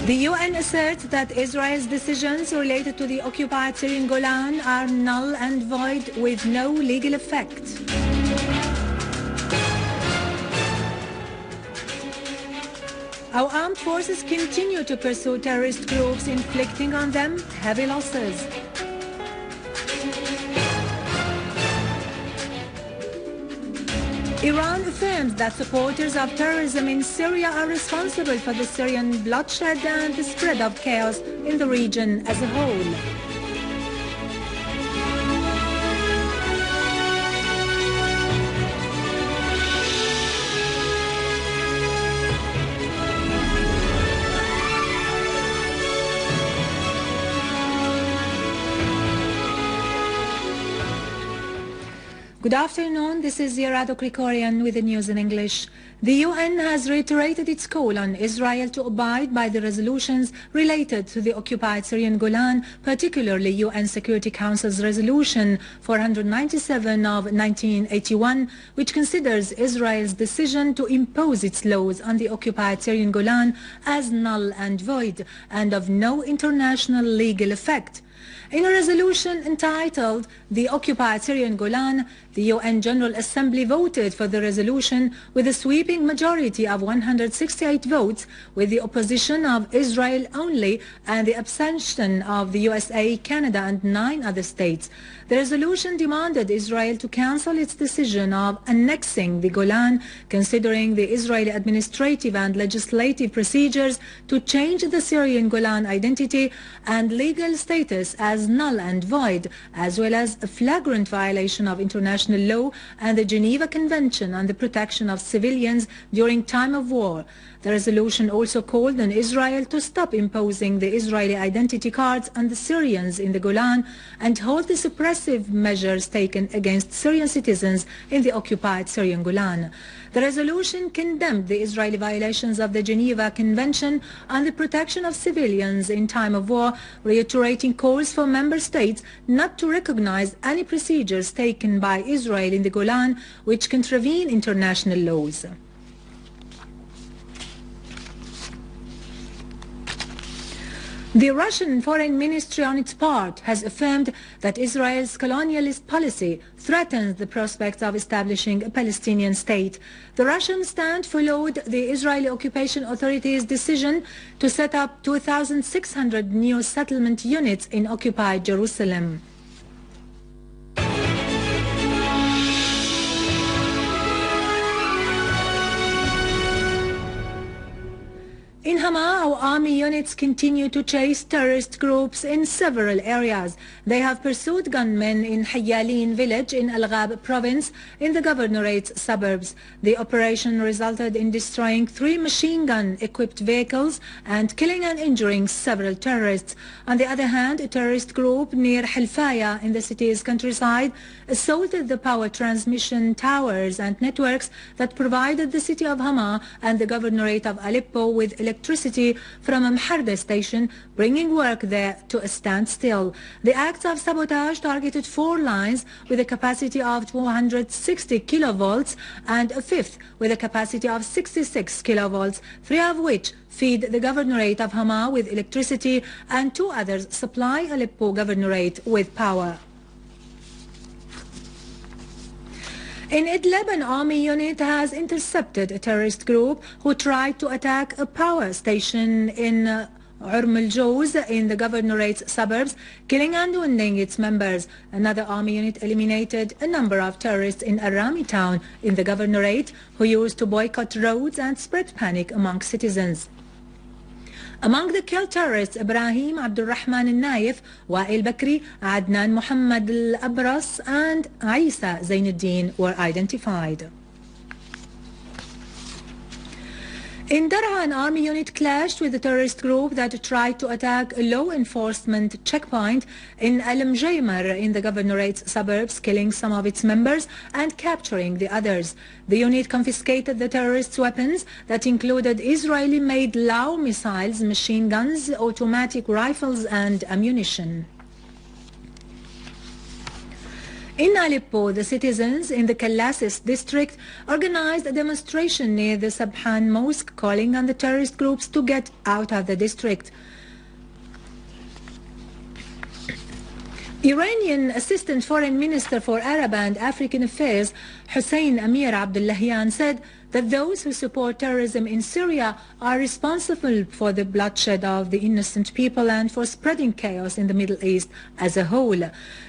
The UN asserts that Israel's decisions related to the occupied Syrian Golan are null and void with no legal effect. Our armed forces continue to pursue terrorist groups, inflicting on them heavy losses. Iran affirms that supporters of terrorism in Syria are responsible for the Syrian bloodshed and the spread of chaos in the region as a whole. Good afternoon, this is Zirado Krikorian with the news in English. The UN has reiterated its call on Israel to abide by the resolutions related to the occupied Syrian Golan, particularly UN Security Council's Resolution 497 of 1981, which considers Israel's decision to impose its laws on the occupied Syrian Golan as null and void and of no international legal effect. In a resolution entitled "The Occupied Syrian Golan," the UN General Assembly voted for the resolution with a sweeping majority of 168 votes, with the opposition of Israel only and the abstention of the USA, Canada and 9 other states. The resolution demanded Israel to cancel its decision of annexing the Golan, considering the Israeli administrative and legislative procedures to change the Syrian Golan identity and legal status as null and void, as well as a flagrant violation of international law and the Geneva Convention on the Protection of Civilians during time of war. The resolution also called on Israel to stop imposing the Israeli identity cards on the Syrians in the Golan and halt the suppressive measures taken against Syrian citizens in the occupied Syrian Golan. The resolution condemned the Israeli violations of the Geneva Convention on the Protection of Civilians in time of war, reiterating calls for member states not to recognize any procedures taken by Israel in the Golan which contravene international laws. The Russian Foreign Ministry on its part has affirmed that Israel's colonialist policy threatens the prospects of establishing a Palestinian state. The Russian stand followed the Israeli occupation authorities' decision to set up 2,600 new settlement units in occupied Jerusalem. In Hama, our army units continue to chase terrorist groups in several areas. They have pursued gunmen in Hayalin village in Al-Ghab province in the governorate's suburbs. The operation resulted in destroying 3 machine gun-equipped vehicles and killing and injuring several terrorists. On the other hand, a terrorist group near Halfaya in the city's countryside assaulted the power transmission towers and networks that provided the city of Hama and the governorate of Aleppo with electricity from a Mharda station, bringing work there to a standstill. The acts of sabotage targeted 4 lines with a capacity of 260 kilovolts and a 5th with a capacity of 66 kilovolts, 3 of which feed the governorate of Hama with electricity and 2 others supply Aleppo governorate with power. In Idlib, an army unit has intercepted a terrorist group who tried to attack a power station in Urm al-Jawz in the governorate's suburbs, killing and wounding its members. Another army unit eliminated a number of terrorists in Arami town in the governorate who used to boycott roads and spread panic among citizens. Among the killed terrorists, Ibrahim Abdulrahman al-Naif, Wa'il Bakri, Adnan Muhammad al-Abras and Isa Zainuddin were identified. In Dar'a, an army unit clashed with a terrorist group that tried to attack a law enforcement checkpoint in Al-Mjaymar in the governorate's suburbs, killing some of its members and capturing the others. The unit confiscated the terrorists' weapons that included Israeli-made Lao missiles, machine guns, automatic rifles and ammunition. In Aleppo, the citizens in the Kalassis district organized a demonstration near the Sabhan Mosque calling on the terrorist groups to get out of the district. Iranian Assistant Foreign Minister for Arab and African Affairs Hussein Amir Abdullahian said that those who support terrorism in Syria are responsible for the bloodshed of the innocent people and for spreading chaos in the Middle East as a whole.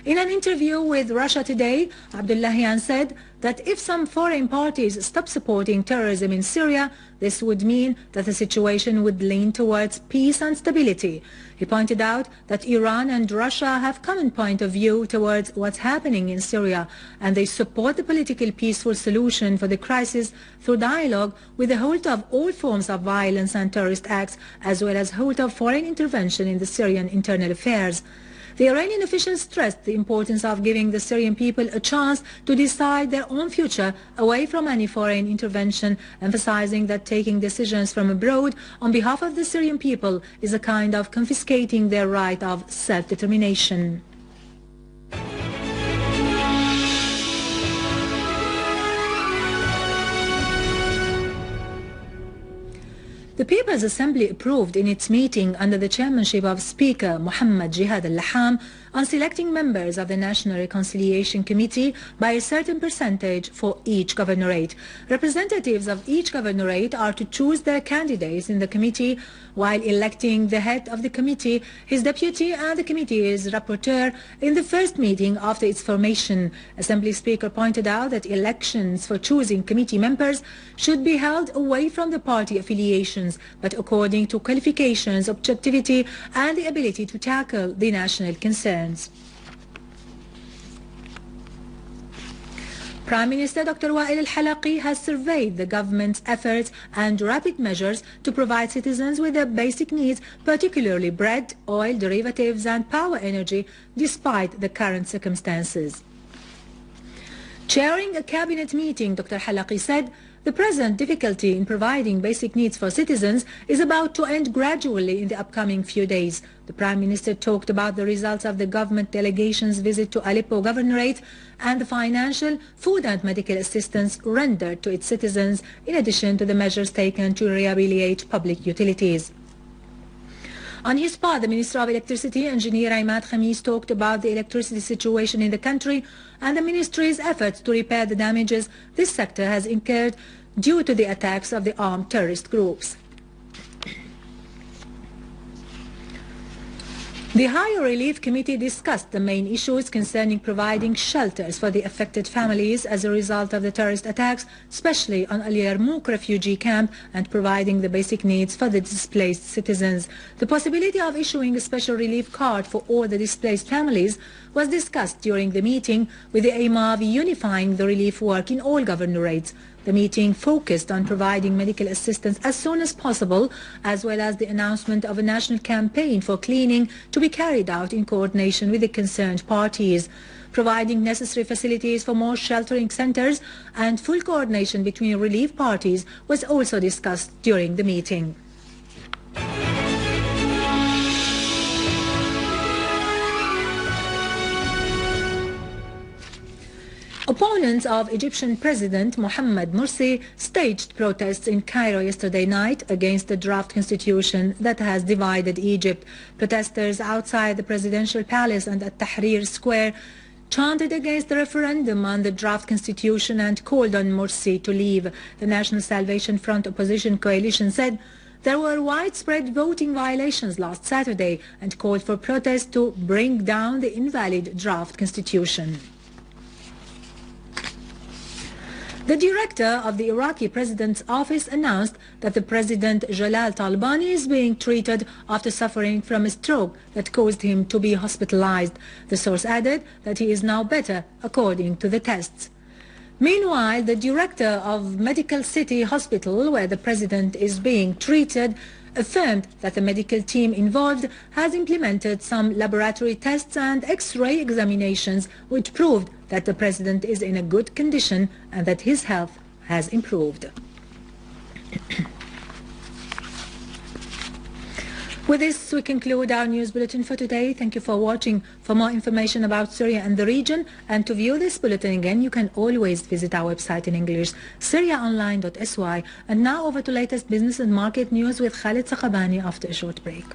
In an interview with Russia Today, Abdullahian said that if some foreign parties stop supporting terrorism in Syria, this would mean that the situation would lean towards peace and stability. He pointed out that Iran and Russia have common point of view towards what's happening in Syria, and they support the political peaceful solution for the crisis through dialogue with the halt of all forms of violence and terrorist acts, as well as halt of foreign intervention in the Syrian internal affairs. The Iranian officials stressed the importance of giving the Syrian people a chance to decide their own future away from any foreign intervention, emphasizing that taking decisions from abroad on behalf of the Syrian people is a kind of confiscating their right of self-determination. The People's Assembly approved in its meeting under the chairmanship of Speaker Muhammad Jihad al-Laham on selecting members of the National Reconciliation Committee by a certain percentage for each governorate. Representatives of each governorate are to choose their candidates in the committee while electing the head of the committee, his deputy and the committee's rapporteur in the first meeting after its formation. Assembly Speaker pointed out that elections for choosing committee members should be held away from the party affiliations, but according to qualifications, objectivity and the ability to tackle the national concerns. Prime Minister Dr. Wael al-Halaqi has surveyed the government's efforts and rapid measures to provide citizens with their basic needs, particularly bread, oil, derivatives and power energy, despite the current circumstances. Chairing a cabinet meeting, Dr. Halaqi said, "The present difficulty in providing basic needs for citizens is about to end gradually in the upcoming few days." The Prime Minister talked about the results of the government delegation's visit to Aleppo Governorate and the financial, food and medical assistance rendered to its citizens, in addition to the measures taken to rehabilitate public utilities. On his part, the Minister of Electricity, Engineer Imad Khamis, talked about the electricity situation in the country and the Ministry's efforts to repair the damages this sector has incurred due to the attacks of the armed terrorist groups. The High Relief Committee discussed the main issues concerning providing shelters for the affected families as a result of the terrorist attacks, especially on Al Yarmouk refugee camp, and providing the basic needs for the displaced citizens. The possibility of issuing a special relief card for all the displaced families was discussed during the meeting with the aim of unifying the relief work in all governorates. The meeting focused on providing medical assistance as soon as possible, as well as the announcement of a national campaign for cleaning to be carried out in coordination with the concerned parties. Providing necessary facilities for more sheltering centers and full coordination between relief parties was also discussed during the meeting. Opponents of Egyptian President Mohamed Morsi staged protests in Cairo yesterday night against the draft constitution that has divided Egypt. Protesters outside the presidential palace and at Tahrir Square chanted against the referendum on the draft constitution and called on Morsi to leave. The National Salvation Front opposition coalition said there were widespread voting violations last Saturday and called for protests to bring down the invalid draft constitution. The director of the Iraqi president's office announced that the president Jalal Talabani is being treated after suffering from a stroke that caused him to be hospitalized. The source added that he is now better according to the tests. Meanwhile, the director of Medical City Hospital, where the president is being treated, affirmed that the medical team involved has implemented some laboratory tests and X-ray examinations which proved that the president is in a good condition and that his health has improved. With this, we conclude our news bulletin for today. Thank you for watching. For more information about Syria and the region, and to view this bulletin again, you can always visit our website in English, syriaonline.sy. And now over to latest business and market news with Khalid Sakabani after a short break.